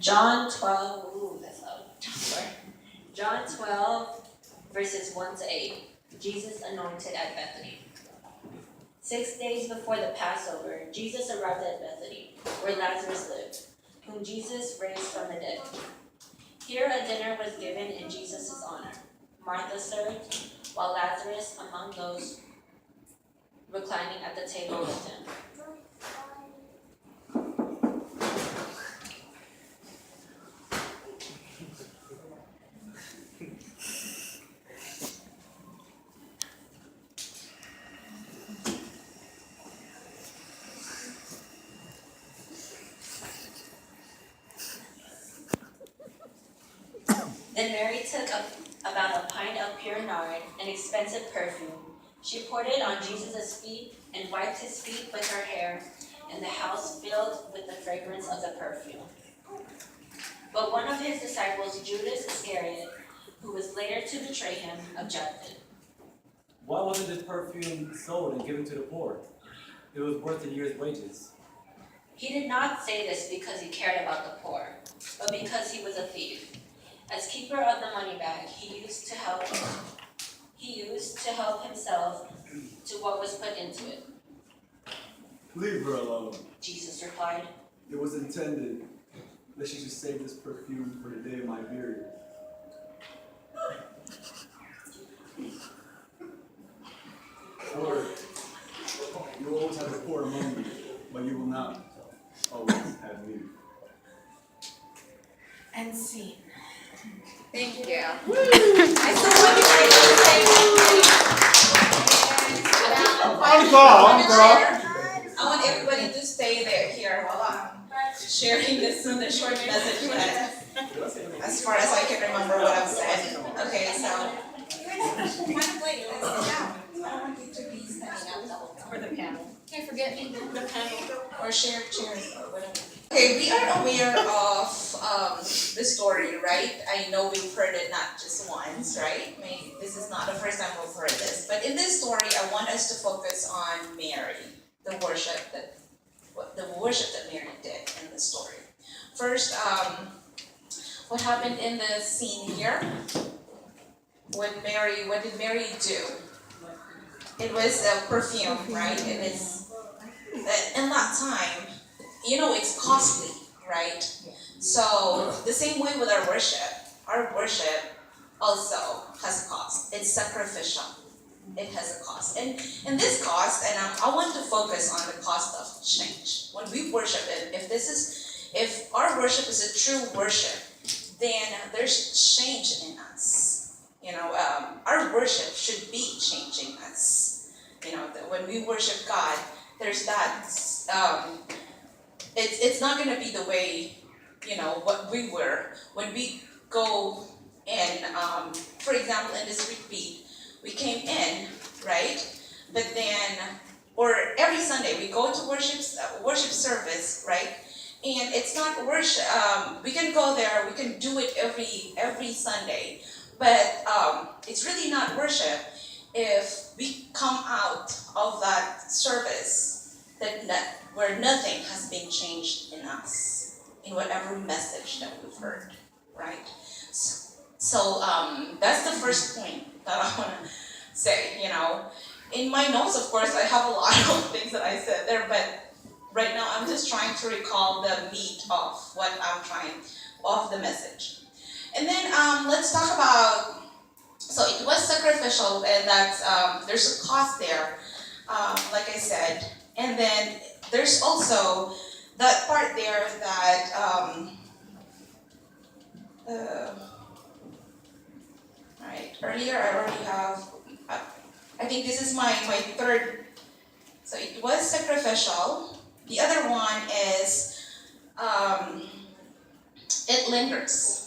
John 12, ooh, that's loud. Sorry. John 12, verses 1 to 8. Jesus anointed at Bethany. 6 days before the Passover, Jesus arrived at Bethany, where Lazarus lived, whom Jesus raised from the dead. Here a dinner was given in Jesus' honor. Martha served, while Lazarus among those reclining at the table with him. Then Mary took about a pint of pure nard, an expensive perfume. She poured it on Jesus' feet and wiped his feet with her hair, and the house filled with the fragrance of the perfume. But one of his disciples, Judas Iscariot, who was later to betray him, objected. Why wasn't this perfume sold and given to the poor? It was worth a year's wages. He did not say this because he cared about the poor, but because he was a thief. As keeper of the money bag, he used to help himself to what was put into it. Leave her alone. Jesus replied. It was intended that she should save this perfume for the day of my burial. Lord, you will always have the poor among you, but you will not always have me. And scene. Thank you. I still want you guys to say I want everybody to stay there here while I'm sharing this short message that, as far as I can remember what I've said. Okay, so. Wait, I don't want you to be standing up for the panel. Can't forget me, the panel, or share chairs or whatever. Okay, we are aware of the story, right? I know we've heard it not just once, right? I mean, this is not the first time we've heard this. But in this story, I want us to focus on Mary, the worship that Mary did in the story. First, what happened in the scene here? What did Mary do? It was a perfume, right? It is, in that time, it's costly, right? So the same way with our worship also has a cost. It's sacrificial. It has a cost. And this cost, and I want to focus on the cost of change. When we worship, if our worship is a true worship, then there's change in us. Our worship should be changing us. When we worship God, there's that. It's not going to be the way, what we were. When we go in, for example, in this repeat, we came in, right? But then, or every Sunday, we go to worship service, right? And it's not worship. We can go there, we can do it every Sunday. But it's really not worship if we come out of that service where nothing has been changed in us, in whatever message that we've heard, right? So that's the first point that I want to say, In my notes, of course, I have a lot of things that I said there, but right now I'm just trying to recall the meat of what of the message. And then let's talk about, so it was sacrificial, and that there's a cost there, like I said. And then there's also that part there that, right, earlier I already have, I think this is my third, so it was sacrificial. The other one is, it lingers.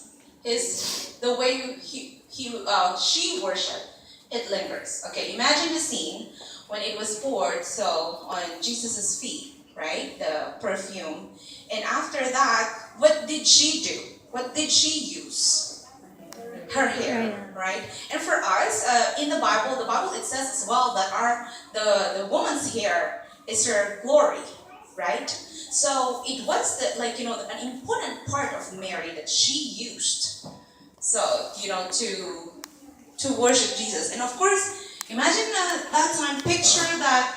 The way she worshipped, it lingers. Okay, imagine the scene when it was poured on Jesus' feet, right? The perfume. And after that, what did she do? What did she use? Her hair, right? And for us, in the Bible it says as well that the woman's hair is her glory, right? So it was an important part of Mary that she used. So, to worship Jesus. And of course, imagine that time, picture that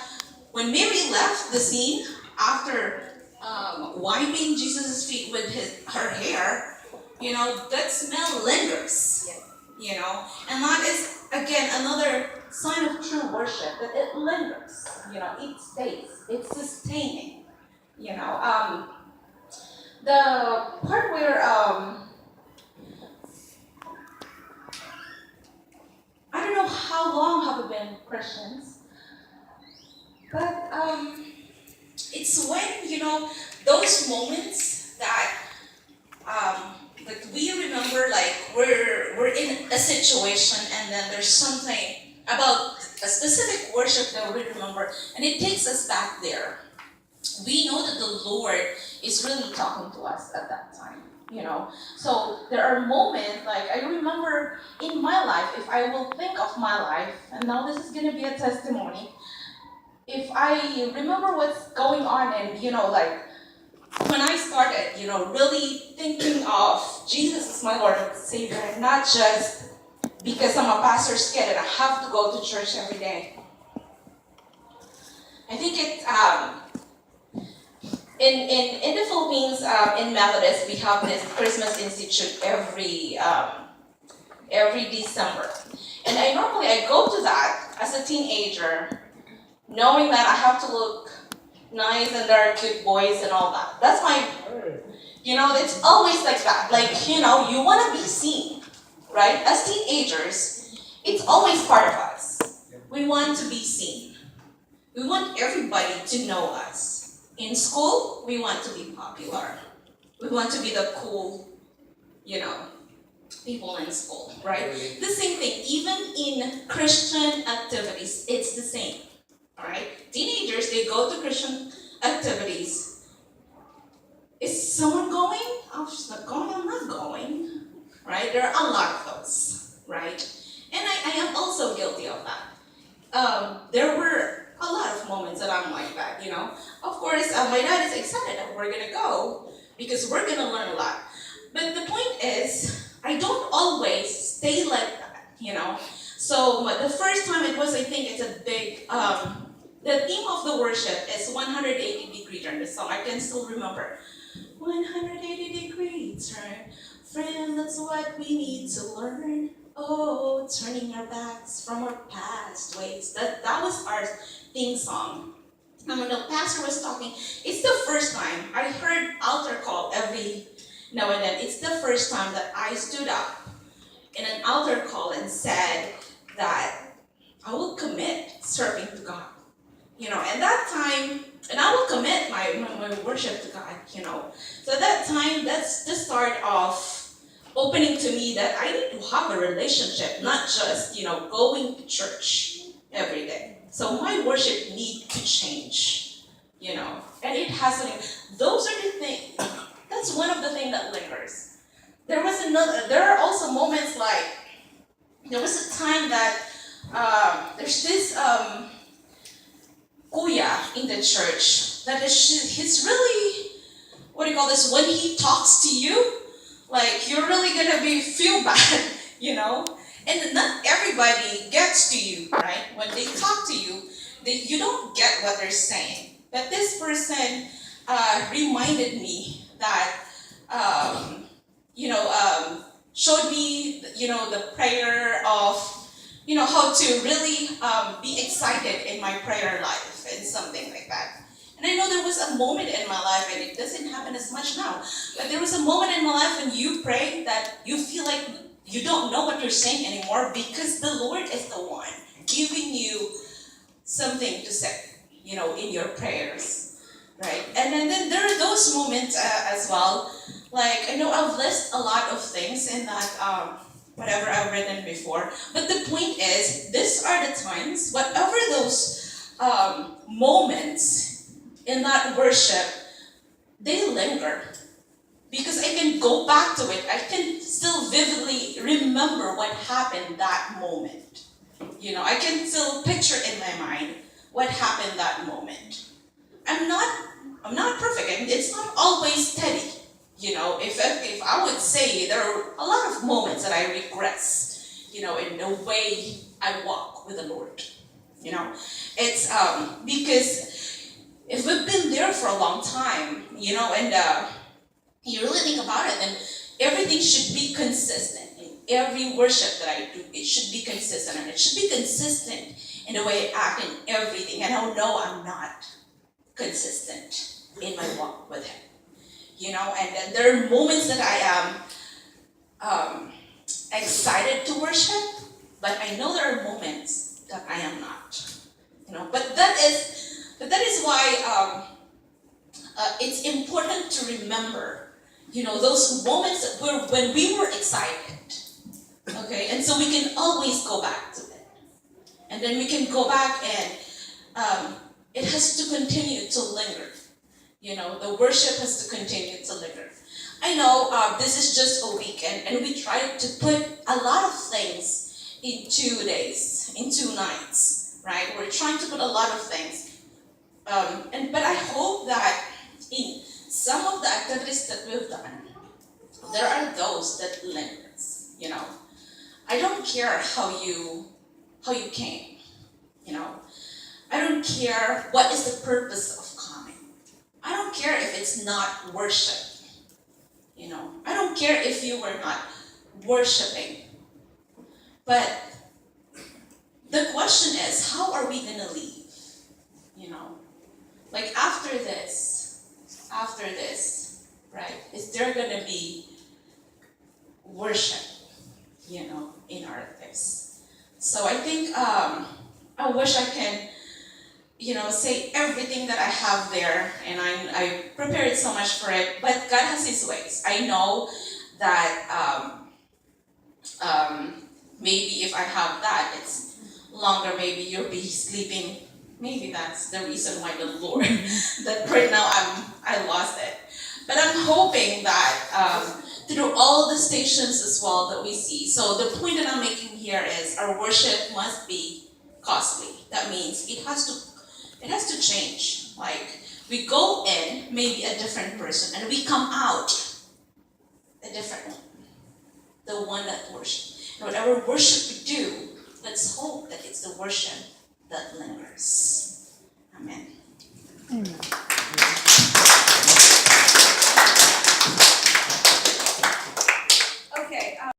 when Mary left the scene after wiping Jesus' feet with her hair, that smell lingers. And that is, again, another sign of true worship, that it lingers. It stays, it's sustaining. The part where, I don't know how long have we been Christians, but it's when, those moments that we remember, like we're in a situation and then there's something about a specific worship that we remember and it takes us back there. We know that the Lord is really talking to us at that time. So there are moments, like I remember in my life, if I will think of my life, and now this is going to be a testimony, if I remember what's going on and, like when I started, really thinking of Jesus as my Lord and Savior, and not just because I'm a pastor's kid and I have to go to church every day. I think in the Philippines, in Methodist, we have this Christmas Institute every December. And I normally go to that as a teenager, knowing that I have to look nice and there are cute boys and all that. That's my, it's always like that. Like, you want to be seen, right? As teenagers, it's always part of us. We want to be seen. We want everybody to know us. In school, we want to be popular. We want to be the cool, people in school, right? The same thing, even in Christian activities, it's the same. Alright? Teenagers, they go to Christian activities. Is someone going? Oh, she's not going, I'm not going. Right? There are a lot of those. Right? And I am also guilty of that. There were a lot of moments that I'm like that, Of course, my dad is excited that we're going to go because we're going to learn a lot. But the point is, I don't always stay like that, So the first time it was, I think it's a big, the theme of the worship is 180 degree turn. The song I can still remember. 180 degree turn, friend, that's what we need to learn. Oh, turning our backs from our past ways. That was our theme song. And when the pastor was talking, it's the first time I heard altar call every now and then. It's the first time that I stood up in an altar call and said that I will commit serving to God. And that time, and I will commit my worship to God, So at that time, that's the start of opening to me that I need to have a relationship, not just, going to church every day. So my worship needs to change, and it has to. Those are the things, that's one of the things that lingers. There are also moments like, there was a time that there's this kuya in the church that he's really, what do you call this, when he talks to you, like you're really gonna feel bad, and not everybody gets to you, right? When they talk to you, you don't get what they're saying. But this person reminded me that, showed me, the prayer of, how to really be excited in my prayer life and something like that. And I know there was a moment in my life, and it doesn't happen as much now, but there was a moment in my life when you pray that you feel like you don't know what you're saying anymore because the Lord is the one giving you something to say, in your prayers, right? And then there are those moments as well. Like, I know I've listed a lot of things in that, whatever I've written before. But the point is, these are the times, whatever those moments in that worship, they linger. Because I can go back to it. I can still vividly remember what happened that moment. I can still picture in my mind what happened that moment. I'm not I'm not perfect, and it's not always steady. You know, if I would say there are a lot of moments that I regress, you know, in the way I walk with the Lord. You know, it's because if we've been there for a long time, you know, and you really think about it, then everything should be consistent. In every worship that I do, it should be consistent, and it should be consistent in the way I act in everything. And I know I'm not consistent in my walk with Him. You know, and then there are moments that I am excited to worship, but I know there are moments that I am not. You know, but that is why it's important to remember, you know, those moments when we were excited. Okay, and so we can always go back to it, and then we can go back and it has to continue to linger. You know, the worship has to continue to linger. I know this is just a weekend, and we tried to put a lot of things in 2 days, in 2 nights, right? We're trying to put a lot of things. But I hope that in some of the activities that we've done, there are those that lingers, you know. I don't care how you came, you know. I don't care what is the purpose of coming. I don't care if it's not worship, you know. I don't care if you were not worshiping. But the question is, how are we gonna leave? You know, like after this, right? Is there gonna be worship, you know, in our lives? So I think I wish I can, you know, say everything that I have there, and I prepared so much for it. But God has His ways. I know that maybe if I have that, it's longer. Maybe you'll be sleeping. Maybe that's the reason why the Lord that right now I lost it. But I'm hoping that through all the stations as well that we see. So the point that I'm making here is our worship must be costly. That means it has to change. Like we go in maybe a different person, and we come out a different one. The one that worships. And whatever worship we do, let's hope that it's the worship that lingers. Amen. Amen.